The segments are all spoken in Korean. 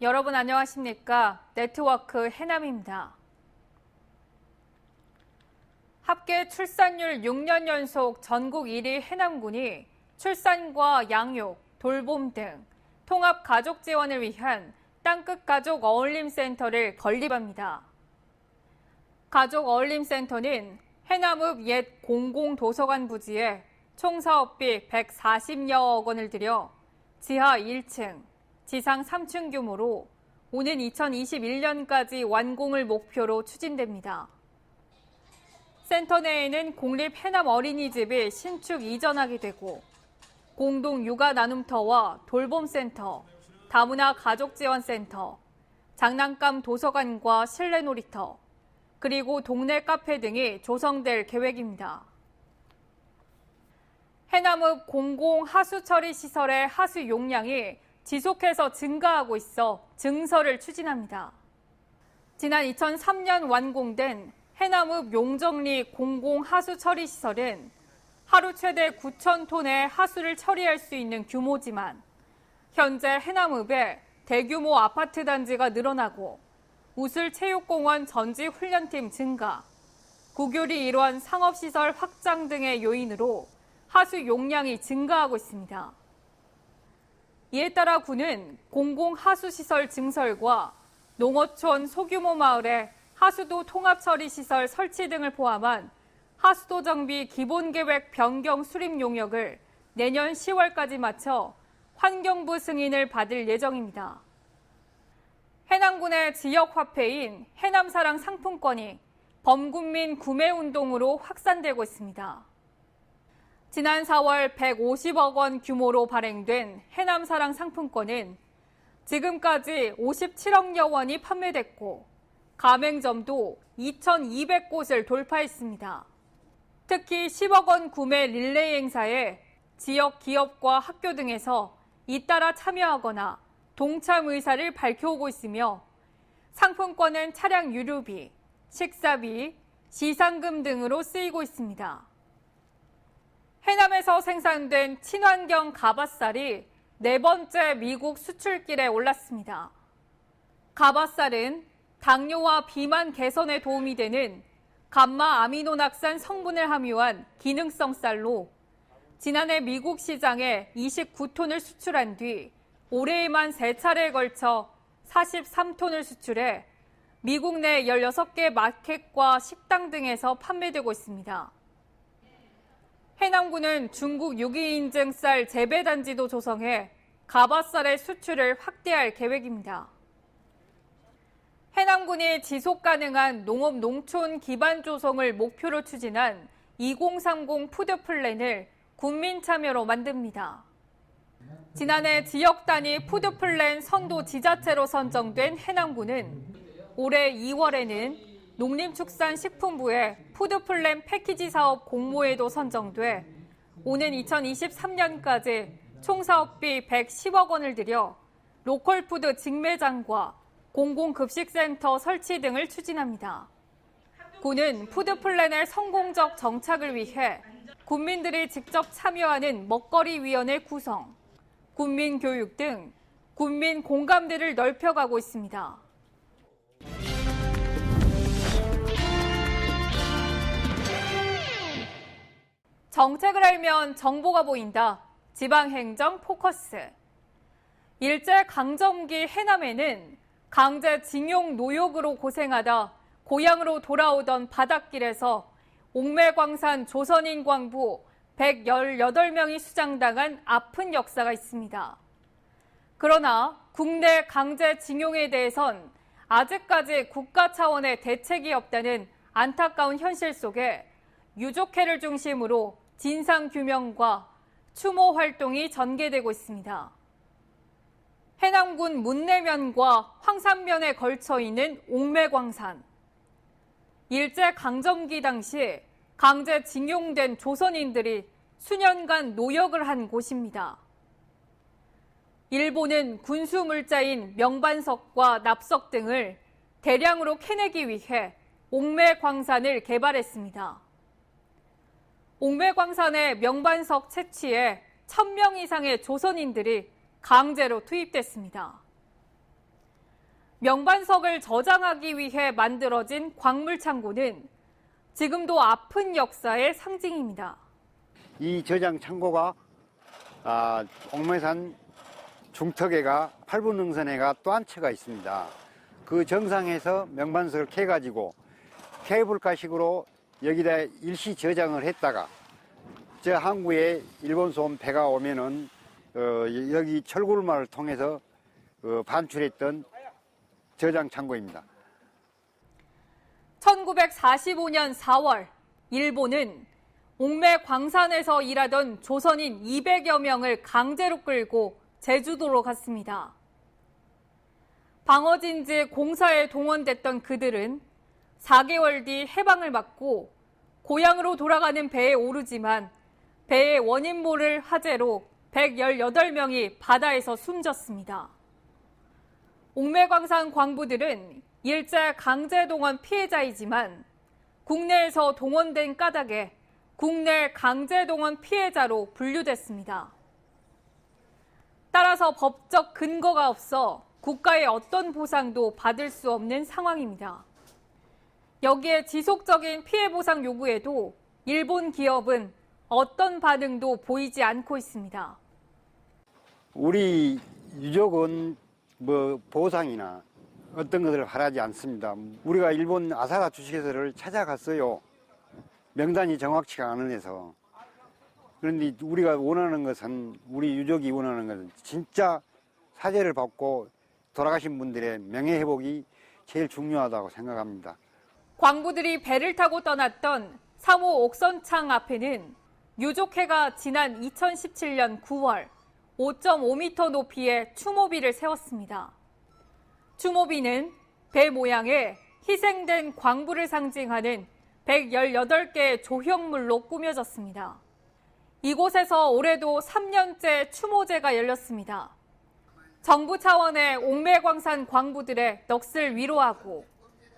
여러분 안녕하십니까? 네트워크 해남입니다. 합계 출산율 6년 연속 전국 1위 해남군이 출산과 양육, 돌봄 등 통합 가족 지원을 위한 땅끝 가족 어울림센터를 건립합니다. 가족 어울림센터는 해남읍 옛 공공도서관 부지에 총 사업비 140여억 원을 들여 지하 1층, 지상 3층 규모로 오는 2021년까지 완공을 목표로 추진됩니다. 센터 내에는 공립 해남 어린이집이 신축 이전하게 되고 공동 육아 나눔터와 돌봄센터, 다문화 가족지원센터, 장난감 도서관과 실내 놀이터, 그리고 동네 카페 등이 조성될 계획입니다. 해남읍 공공 하수 처리 시설의 하수 용량이 지속해서 증가하고 있어 증설을 추진합니다. 지난 2003년 완공된 해남읍 용정리 공공 하수 처리 시설은 하루 최대 9,000톤의 하수를 처리할 수 있는 규모지만 현재 해남읍에 대규모 아파트 단지가 늘어나고 우슬체육공원 전지 훈련팀 증가, 구교리 일원 상업시설 확장 등의 요인으로 하수 용량이 증가하고 있습니다. 이에 따라 군은 공공하수시설 증설과 농어촌 소규모 마을에 하수도 통합처리시설 설치 등을 포함한 하수도 정비 기본계획 변경 수립 용역을 내년 10월까지 마쳐 환경부 승인을 받을 예정입니다. 해남군의 지역화폐인 해남사랑 상품권이 범국민 구매운동으로 확산되고 있습니다. 지난 4월 150억 원 규모로 발행된 해남사랑 상품권은 지금까지 57억여 원이 판매됐고 가맹점도 2,200곳을 돌파했습니다. 특히 10억 원 구매 릴레이 행사에 지역 기업과 학교 등에서 잇따라 참여하거나 동참 의사를 밝혀오고 있으며 상품권은 차량 유류비, 식사비, 시상금 등으로 쓰이고 있습니다. 해남에서 생산된 친환경 가바쌀이 4번째 미국 수출길에 올랐습니다. 가바쌀은 당뇨와 비만 개선에 도움이 되는 감마 아미노낙산 성분을 함유한 기능성 쌀로 지난해 미국 시장에 29톤을 수출한 뒤 올해에만 3차례에 걸쳐 43톤을 수출해 미국 내 16개 마켓과 식당 등에서 판매되고 있습니다. 해남군은 중국 유기인증 쌀 재배단지도 조성해 가바쌀의 수출을 확대할 계획입니다. 해남군이 지속가능한 농업-농촌 기반 조성을 목표로 추진한 2030 푸드플랜을 국민 참여로 만듭니다. 지난해 지역 단위 푸드플랜 선도 지자체로 선정된 해남군은 올해 2월에는 농림축산식품부의 푸드플랜 패키지 사업 공모에도 선정돼 오는 2023년까지 총 사업비 110억 원을 들여 로컬푸드 직매장과 공공급식센터 설치 등을 추진합니다. 군은 푸드플랜의 성공적 정착을 위해 군민들이 직접 참여하는 먹거리위원회 구성, 군민교육 등 군민 공감대를 넓혀가고 있습니다. 정책을 알면 정보가 보인다. 지방행정 포커스. 일제강점기 해남에는 강제징용 노역으로 고생하다 고향으로 돌아오던 바닷길에서 옥매광산 조선인 광부 118명이 수장당한 아픈 역사가 있습니다. 그러나 국내 강제징용에 대해선 아직까지 국가 차원의 대책이 없다는 안타까운 현실 속에 유족회를 중심으로 진상규명과 추모 활동이 전개되고 있습니다. 해남군 문내면과 황산면에 걸쳐 있는 옥매광산. 일제강점기 당시 강제징용된 조선인들이 수년간 노역을 한 곳입니다. 일본은 군수물자인 명반석과 납석 등을 대량으로 캐내기 위해 옥매광산을 개발했습니다. 옥매광산의 명반석 채취에 1,000명 이상의 조선인들이 강제로 투입됐습니다. 명반석을 저장하기 위해 만들어진 광물창고는 지금도 아픈 역사의 상징입니다. 이 저장 창고가 옥매산 중턱에가 8분 능선에가 또 한 채가 있습니다. 그 정상에서 명반석을 캐가지고 케이블카식으로 여기다 일시 저장을 했다가 저 항구에 일본서 온 배가 오면은 여기 철골마를 통해서 반출했던 저장 창고입니다. 1945년 4월 일본은 옥매 광산에서 일하던 조선인 200여 명을 강제로 끌고 제주도로 갔습니다. 방어진지 공사에 동원됐던 그들은 4개월 뒤 해방을 맞고 고향으로 돌아가는 배에 오르지만 배의 원인 모를 화재로 118명이 바다에서 숨졌습니다. 옥매광산 광부들은 일제 강제 동원 피해자이지만 국내에서 동원된 까닭에 국내 강제 동원 피해자로 분류됐습니다. 따라서 법적 근거가 없어 국가의 어떤 보상도 받을 수 없는 상황입니다. 여기에 지속적인 피해 보상 요구에도 일본 기업은 어떤 반응도 보이지 않고 있습니다. 우리 유족은 보상이나 어떤 것을 바라지 않습니다. 우리가 일본 아사라 주식회사를 찾아갔어요. 명단이 정확치가 않은데서. 그런데 우리가 원하는 것은, 우리 유족이 원하는 것은 진짜 사죄를 받고 돌아가신 분들의 명예회복이 제일 중요하다고 생각합니다. 광부들이 배를 타고 떠났던 3호 옥선창 앞에는 유족회가 지난 2017년 9월 5.5m 높이의 추모비를 세웠습니다. 추모비는 배 모양의 희생된 광부를 상징하는 118개의 조형물로 꾸며졌습니다. 이곳에서 올해도 3년째 추모제가 열렸습니다. 정부 차원의 옥매광산 광부들의 넋을 위로하고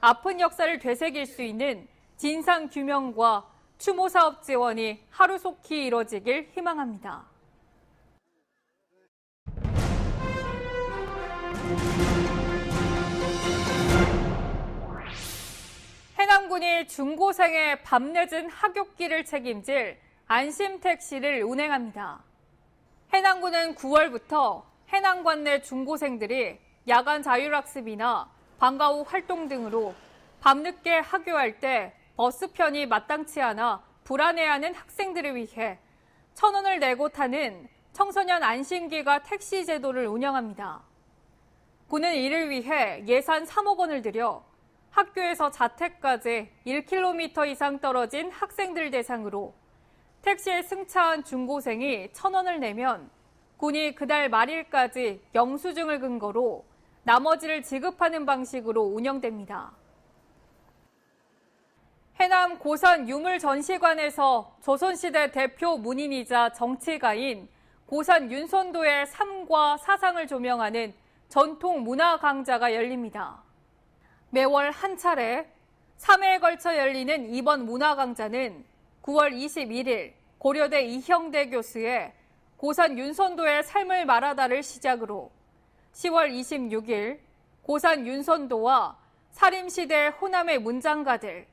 아픈 역사를 되새길 수 있는 진상규명과 추모사업 지원이 하루속히 이뤄지길 희망합니다. 해남군이 중고생의 밤늦은 학교길을 책임질 안심택시를 운행합니다. 해남군은 9월부터 해남관 내 중고생들이 야간 자율학습이나 방과 후 활동 등으로 밤늦게 하교할 때 버스편이 마땅치 않아 불안해하는 학생들을 위해 1,000원을 내고 타는 청소년 안심기가 택시 제도를 운영합니다. 군은 이를 위해 예산 3억 원을 들여 학교에서 자택까지 1km 이상 떨어진 학생들 대상으로 택시에 승차한 중고생이 1,000원을 내면 군이 그달 말일까지 영수증을 근거로 나머지를 지급하는 방식으로 운영됩니다. 해남 고산 유물전시관에서 조선시대 대표 문인이자 정치가인 고산 윤선도의 삶과 사상을 조명하는 전통 문화 강좌가 열립니다. 매월 한 차례 3회에 걸쳐 열리는 이번 문화 강좌는 9월 21일 고려대 이형대 교수의 고산 윤선도의 삶을 말하다를 시작으로 10월 26일 고산 윤선도와 사림시대 호남의 문장가들,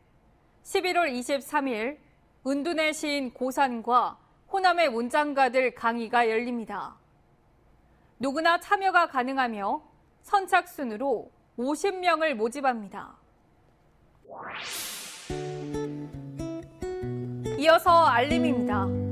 11월 23일 은둔의 시인 고산과 호남의 문장가들 강의가 열립니다. 누구나 참여가 가능하며 선착순으로 50명을 모집합니다. 이어서 알림입니다.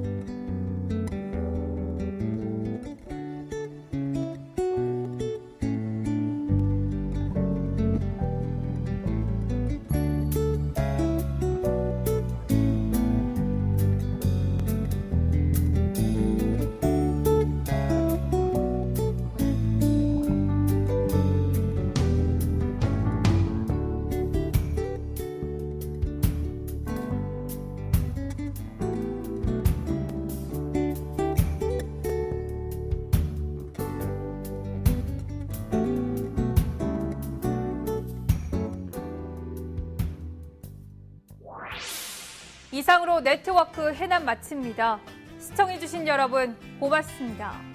이상으로 네트워크 해남 마칩니다. 시청해주신 여러분 고맙습니다.